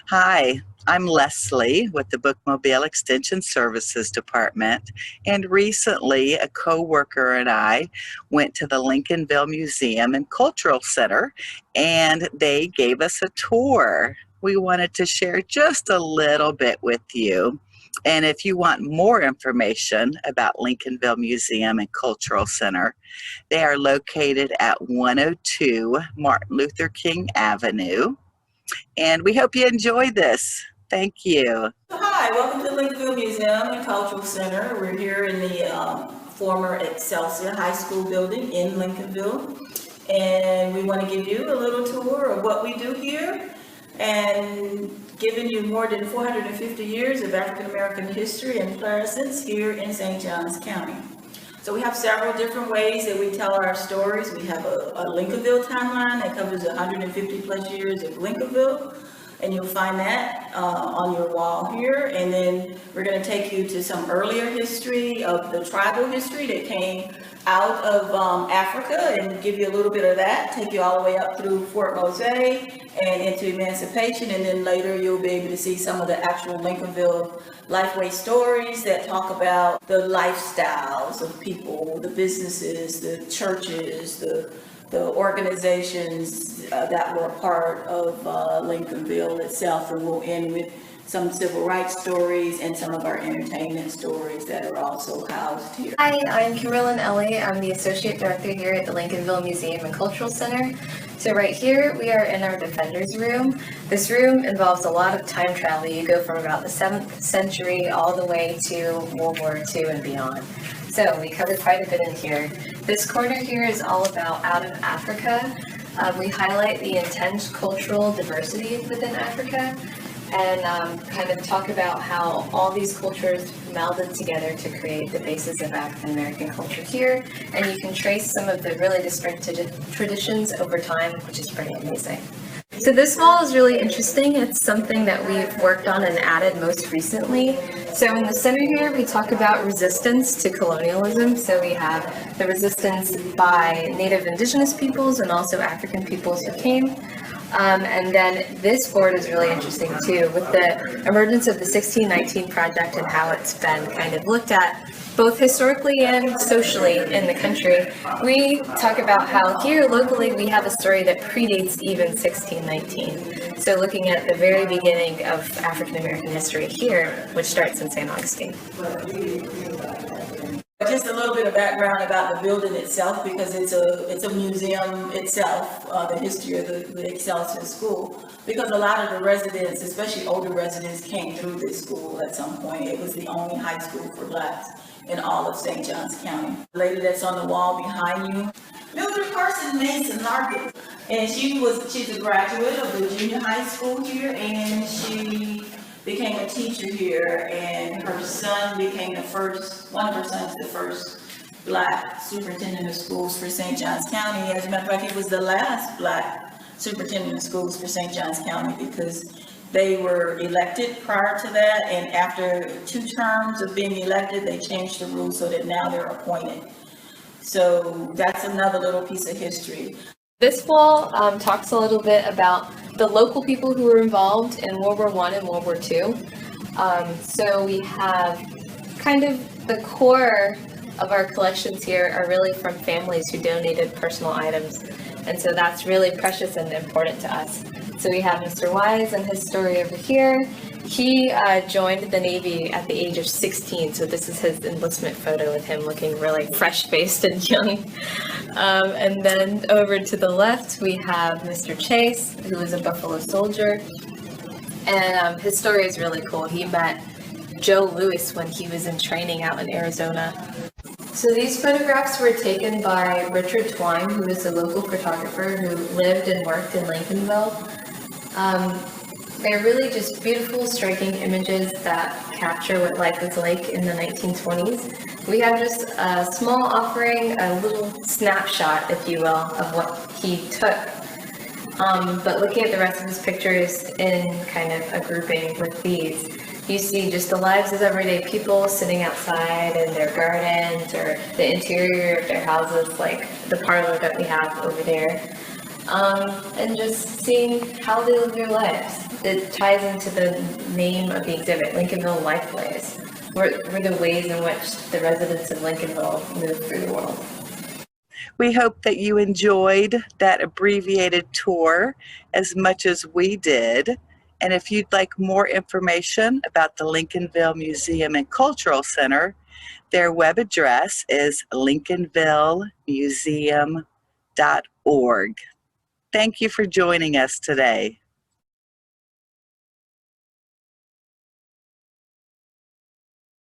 Hi, I'm Leslie with the Bookmobile-Extension Services Department, and recently a coworker and I went to the Lincolnville Museum and Cultural Center, and they gave us a tour. We wanted to share just a little bit with you. And if you want more information about Lincolnville Museum and Cultural Center, they are located at 102 Martin Luther King Avenue. And we hope you enjoy this. Thank you. Hi, welcome to Lincolnville Museum and Cultural Center. We're here in the former Excelsior High School building in Lincolnville. And we want to give you a little tour of what we do here and giving you more than 450 years of African American history and presence here in St. Johns County. So we have several different ways that we tell our stories. We have a Lincolnville timeline that covers 150 plus years of Lincolnville, and you'll find that on your wall here. And then we're going to take you to some earlier history of the tribal history that came out of Africa and give you a little bit of that, take you all the way up through Fort Mose and into Emancipation, and then later you'll be able to see some of the actual Lincolnville Lifeway stories that talk about the lifestyles of people, the businesses, the churches, the organizations that were a part of Lincolnville itself. And we'll end with some civil rights stories and some of our entertainment stories that are also housed here. Hi, I'm Kimberlyn Elliott. I'm the Associate Director here at the Lincolnville Museum and Cultural Center. So right here, we are in our Defenders Room. This room involves a lot of time travel. You go from about the 7th century all the way to World War II and beyond. So we cover quite a bit in here. This corner here is all about out of Africa. We highlight the intense cultural diversity within Africa, and kind of talk about how all these cultures melded together to create the basis of African American culture here. And you can trace some of the really distinct traditions over time, which is pretty amazing. So this wall is really interesting. It's something that we've worked on and added most recently. So in the center here, we talk about resistance to colonialism. So we have the resistance by Native Indigenous peoples and also African peoples who came. And then this board is really interesting too, with the emergence of the 1619 Project and how it's been kind of looked at both historically and socially in the country. We talk about how here locally we have a story that predates even 1619. So looking at the very beginning of African American history here, which starts in St. Augustine. Just a little bit of background about the building itself, because it's a museum itself, the history of the Excelsior School, because a lot of the residents, especially older residents, came through this school at some point. It was the only high school for blacks in all of St. Johns County. The lady that's on the wall behind you, Mildred Carson Mason Larkin, and she's a graduate of the junior high school here, and she became a teacher here, and her son became one of her sons, the first black superintendent of schools for St. Johns County. As a matter of fact, he was the last black superintendent of schools for St. Johns County, because they were elected prior to that, and after 2 terms of being elected, they changed the rules so that now they're appointed. So that's another little piece of history. This wall talks a little bit about the local people who were involved in World War I and World War II. So we have kind of the core of our collections here are really from families who donated personal items. And so that's really precious and important to us. So we have Mr. Wise and his story over here. He joined the Navy at the age of 16, so this is his enlistment photo with him looking really fresh-faced and young. And then over to the left, we have Mr. Chase, who was a Buffalo soldier. And his story is really cool. He met Joe Louis when he was in training out in Arizona. So these photographs were taken by Richard Twine, who is a local photographer who lived and worked in Lincolnville. They're really just beautiful, striking images that capture what life was like in the 1920s. We have just a small offering, a little snapshot, if you will, of what he took. But looking at the rest of his pictures in kind of a grouping with these, you see just the lives of everyday people sitting outside in their gardens or the interior of their houses, like the parlor that we have over there. and just seeing how they live their lives. It ties into the name of the exhibit, Lincolnville Life Plays. Were the ways in which the residents of Lincolnville move through the world. We hope that you enjoyed that abbreviated tour as much as we did. And if you'd like more information about the Lincolnville Museum and Cultural Center, their web address is lincolnvillemuseum.org. Thank you for joining us today.